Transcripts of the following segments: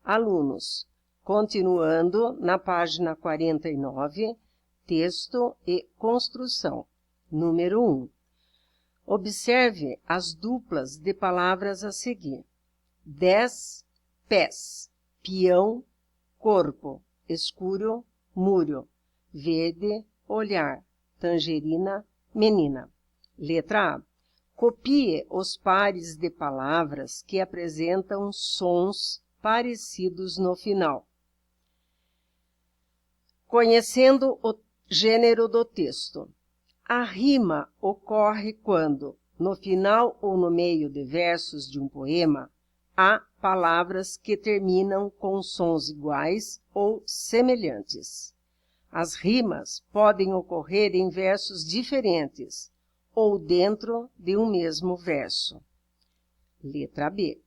Alunos, continuando na página 49, texto e construção. Número 1. Observe as duplas de palavras a seguir. 10 pés, peão, corpo, escuro, muro, verde, olhar, tangerina, menina. Letra A. Copie os pares de palavras que apresentam sons parecidos no final. Conhecendo o gênero do texto. A rima ocorre quando, no final ou no meio de versos de um poema, há palavras que terminam com sons iguais ou semelhantes. As rimas podem ocorrer em versos diferentes ou dentro de um mesmo verso. Letra B.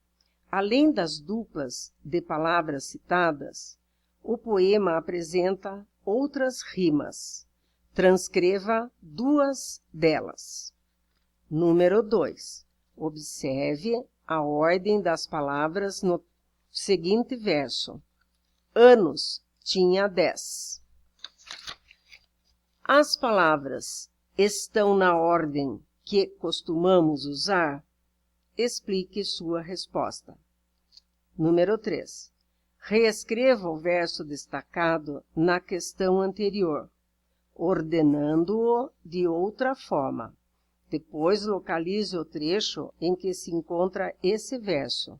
Além das duplas de palavras citadas, o poema apresenta outras rimas. Transcreva 2 delas. Número 2. Observe a ordem das palavras no seguinte verso. Anos tinha 10. As palavras estão na ordem que costumamos usar? Explique sua resposta. Número 3. Reescreva o verso destacado na questão anterior, ordenando-o de outra forma. Depois localize o trecho em que se encontra esse verso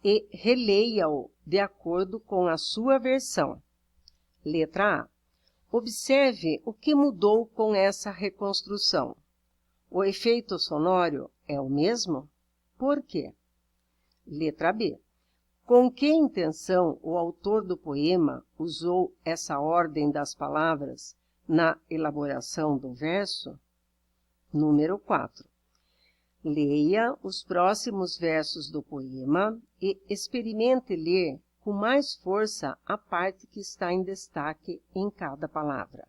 e releia-o de acordo com a sua versão. Letra A. Observe o que mudou com essa reconstrução. O efeito sonoro é o mesmo? Por quê? Letra B. Com que intenção o autor do poema usou essa ordem das palavras na elaboração do verso? Número 4. Leia os próximos versos do poema e experimente ler com mais força a parte que está em destaque em cada palavra.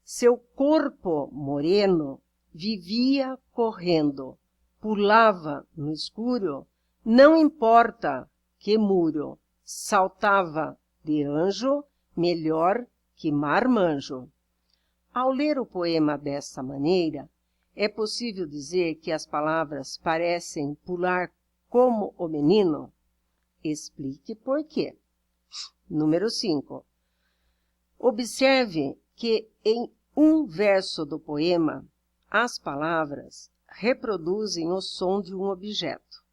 Seu corpo moreno vivia correndo, pulava no escuro, não importa que muro, saltava de anjo, melhor que marmanjo. Ao ler o poema desta maneira, é possível dizer que as palavras parecem pular como o menino? Explique por quê. Número 5. Observe que em um verso do poema, as palavras reproduzem o som de um objeto.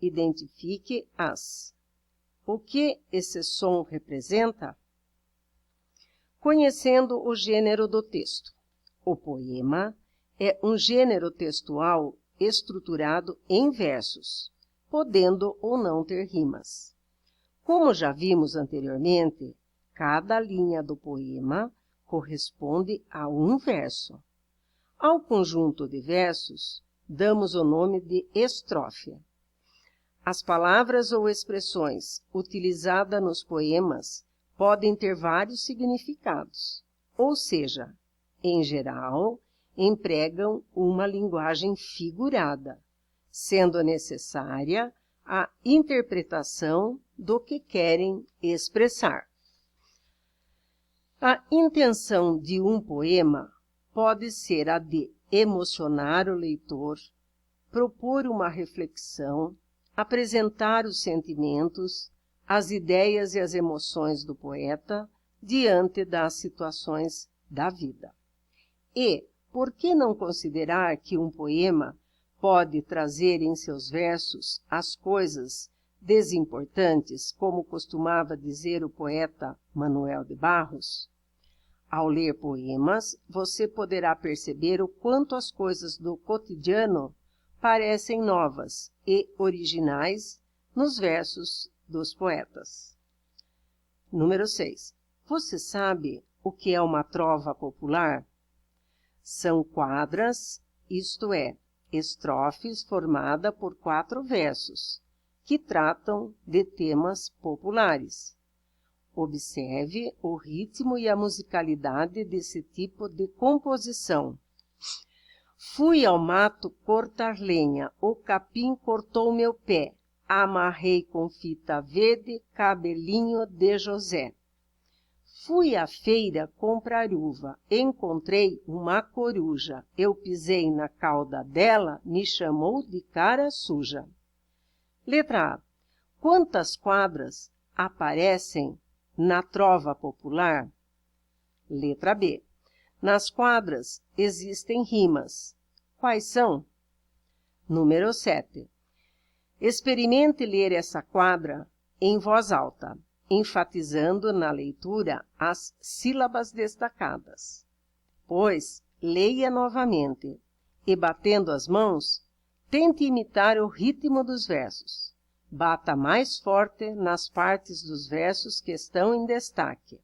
Identifique-as. O que esse som representa? Conhecendo o gênero do texto. O poema é um gênero textual estruturado em versos, podendo ou não ter rimas. Como já vimos anteriormente, cada linha do poema corresponde a um verso. Ao conjunto de versos, damos o nome de estrofe. As palavras ou expressões utilizadas nos poemas podem ter vários significados, ou seja, em geral, empregam uma linguagem figurada, sendo necessária a interpretação do que querem expressar. A intenção de um poema pode ser a de emocionar o leitor, propor uma reflexão, apresentar os sentimentos, as ideias e as emoções do poeta diante das situações da vida. E, por que não considerar que um poema pode trazer em seus versos as coisas desimportantes, como costumava dizer o poeta Manuel de Barros? Ao ler poemas, você poderá perceber o quanto as coisas do cotidiano parecem novas e originais nos versos dos poetas. Número 6. Você sabe o que é uma trova popular? São quadras, isto é, estrofes formadas por 4 versos, que tratam de temas populares. Observe o ritmo e a musicalidade desse tipo de composição. Fui ao mato cortar lenha, o capim cortou meu pé, amarrei com fita verde, cabelinho de José. Fui à feira comprar uva, encontrei uma coruja. Eu pisei na cauda dela, me chamou de cara suja. Letra A. Quantas quadras aparecem na trova popular? Letra B. Nas quadras existem rimas. Quais são? Número 7. Experimente ler essa quadra em voz alta, enfatizando na leitura as sílabas destacadas. Depois, leia novamente e, batendo as mãos, tente imitar o ritmo dos versos. Bata mais forte nas partes dos versos que estão em destaque.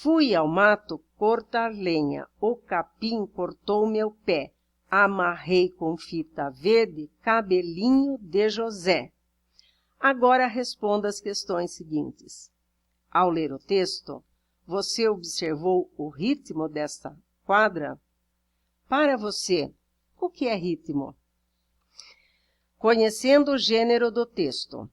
Fui ao mato cortar lenha, o capim cortou meu pé, amarrei com fita verde, cabelinho de José. Agora responda as questões seguintes. Ao ler o texto, você observou o ritmo desta quadra? Para você, o que é ritmo? Conhecendo o gênero do texto,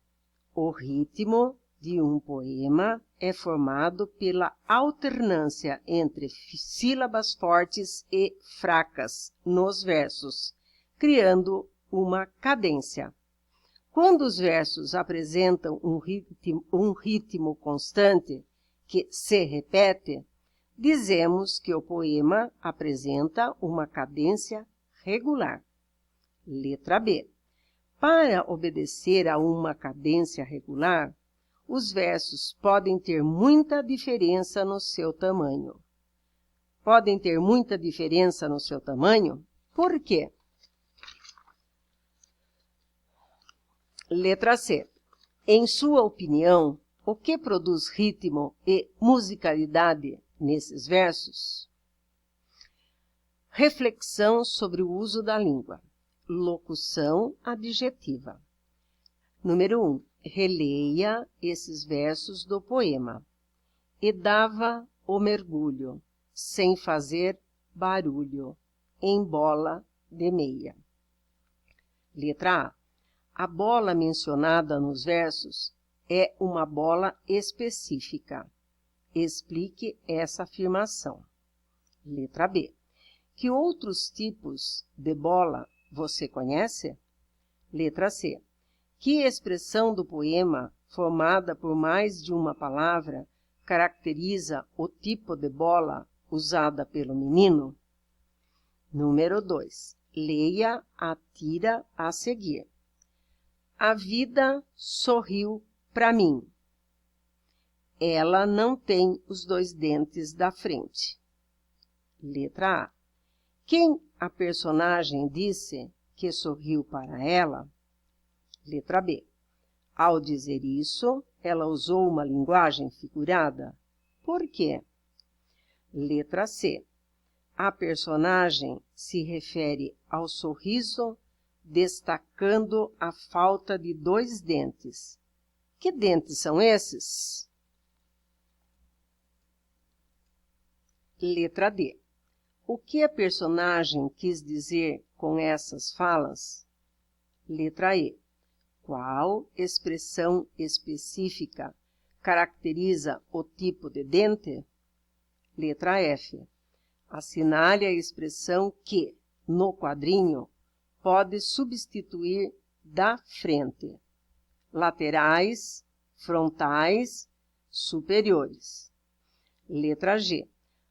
o ritmo de um poema é formado pela alternância entre sílabas fortes e fracas nos versos, criando uma cadência. Quando os versos apresentam um ritmo constante, que se repete, dizemos que o poema apresenta uma cadência regular. Letra B. Para obedecer a uma cadência regular, os versos podem ter muita diferença no seu tamanho. Podem ter muita diferença no seu tamanho? Por quê? Letra C. Em sua opinião, o que produz ritmo e musicalidade nesses versos? Reflexão sobre o uso da língua. Locução adjetiva. Número 1. Releia esses versos do poema. E dava o mergulho, sem fazer barulho, em bola de meia. Letra A. A bola mencionada nos versos é uma bola específica. Explique essa afirmação. Letra B. Que outros tipos de bola você conhece? Letra C. Que expressão do poema, formada por mais de uma palavra, caracteriza o tipo de bola usada pelo menino? Número 2. Leia a tira a seguir. A vida sorriu para mim. Ela não tem os 2 dentes da frente. Letra A. Quem a personagem disse que sorriu para ela? Letra B. Ao dizer isso, ela usou uma linguagem figurada. Por quê? Letra C. A personagem se refere ao sorriso, destacando a falta de 2 dentes. Que dentes são esses? Letra D. O que a personagem quis dizer com essas falas? Letra E. Qual expressão específica caracteriza o tipo de dente? Letra F. Assinale a expressão que, no quadrinho, pode substituir da frente. Laterais, frontais, superiores. Letra G.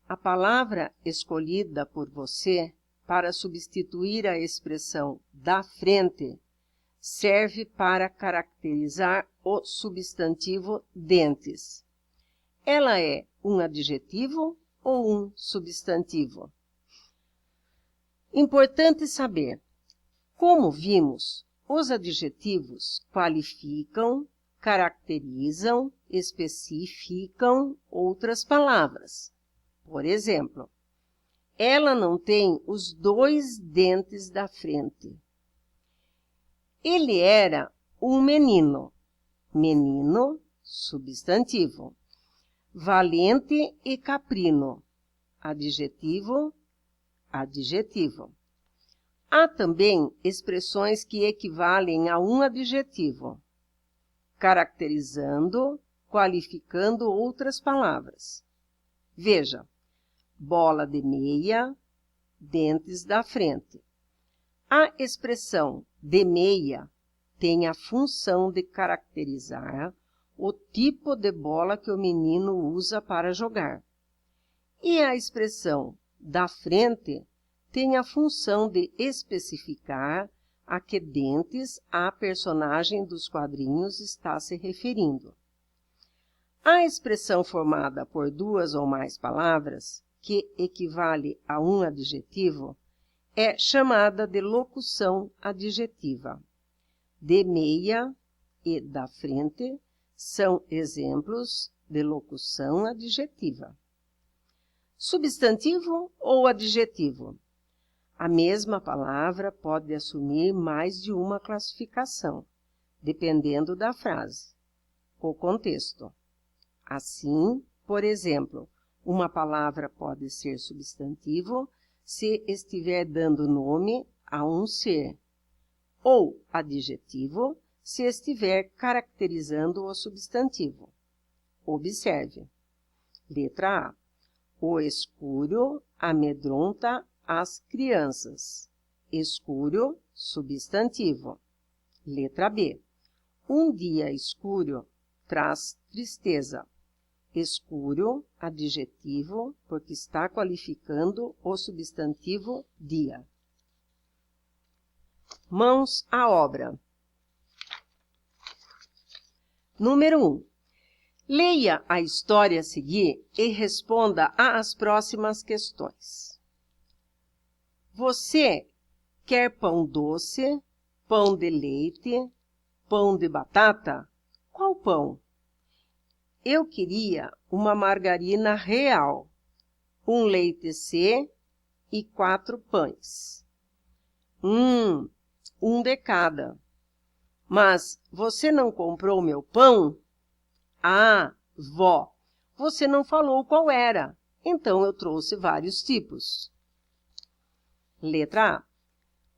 A palavra escolhida por você para substituir a expressão da frente serve para caracterizar o substantivo dentes. Ela é um adjetivo ou um substantivo? Importante saber. Como vimos, os adjetivos qualificam, caracterizam, especificam outras palavras. Por exemplo, ela não tem os 2 dentes da frente. Ele era um menino. Menino, substantivo. Valente e caprino. Adjetivo, adjetivo. Há também expressões que equivalem a um adjetivo, caracterizando, qualificando outras palavras. Veja, bola de meia, dentes da frente. A expressão de meia tem a função de caracterizar o tipo de bola que o menino usa para jogar. E a expressão da frente tem a função de especificar a que dentes a personagem dos quadrinhos está se referindo. A expressão formada por duas ou mais palavras, que equivale a um adjetivo, é chamada de locução adjetiva. De meia e da frente são exemplos de locução adjetiva. Substantivo ou adjetivo? A mesma palavra pode assumir mais de uma classificação, dependendo da frase, o contexto. Assim, por exemplo, uma palavra pode ser substantivo se estiver dando nome a um ser, ou adjetivo se estiver caracterizando o substantivo. Observe. Letra A. O escuro amedronta as crianças. Escuro, substantivo. Letra B. Um dia escuro traz tristeza. Escuro, adjetivo, porque está qualificando o substantivo dia. Mãos à obra. Número 1. Leia a história a seguir e responda às próximas questões. Você quer pão doce, pão de leite, pão de batata? Qual pão? Eu queria uma margarina real, um leite C e 4 pães. Um de cada. Mas você não comprou meu pão? Ah, vó, você não falou qual era, então eu trouxe vários tipos. Letra A.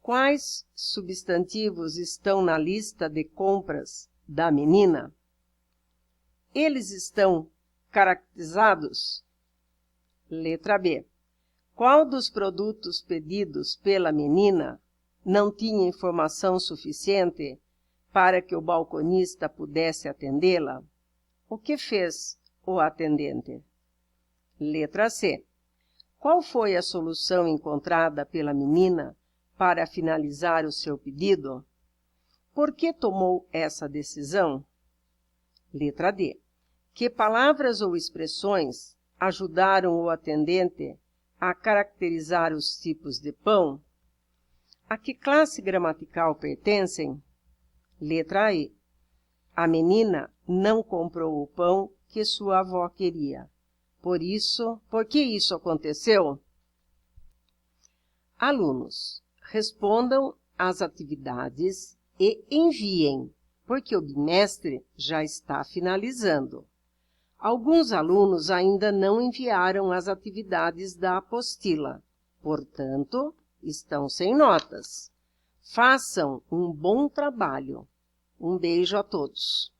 Quais substantivos estão na lista de compras da menina? Eles estão caracterizados? Letra B. Qual dos produtos pedidos pela menina não tinha informação suficiente para que o balconista pudesse atendê-la? O que fez o atendente? Letra C. Qual foi a solução encontrada pela menina para finalizar o seu pedido? Por que tomou essa decisão? Letra D. Que palavras ou expressões ajudaram o atendente a caracterizar os tipos de pão? A que classe gramatical pertencem? Letra E. A menina não comprou o pão que sua avó queria. Por que isso aconteceu? Alunos, respondam às atividades e enviem, porque o bimestre já está finalizando. Alguns alunos ainda não enviaram as atividades da apostila, portanto, estão sem notas. Façam um bom trabalho. Um beijo a todos.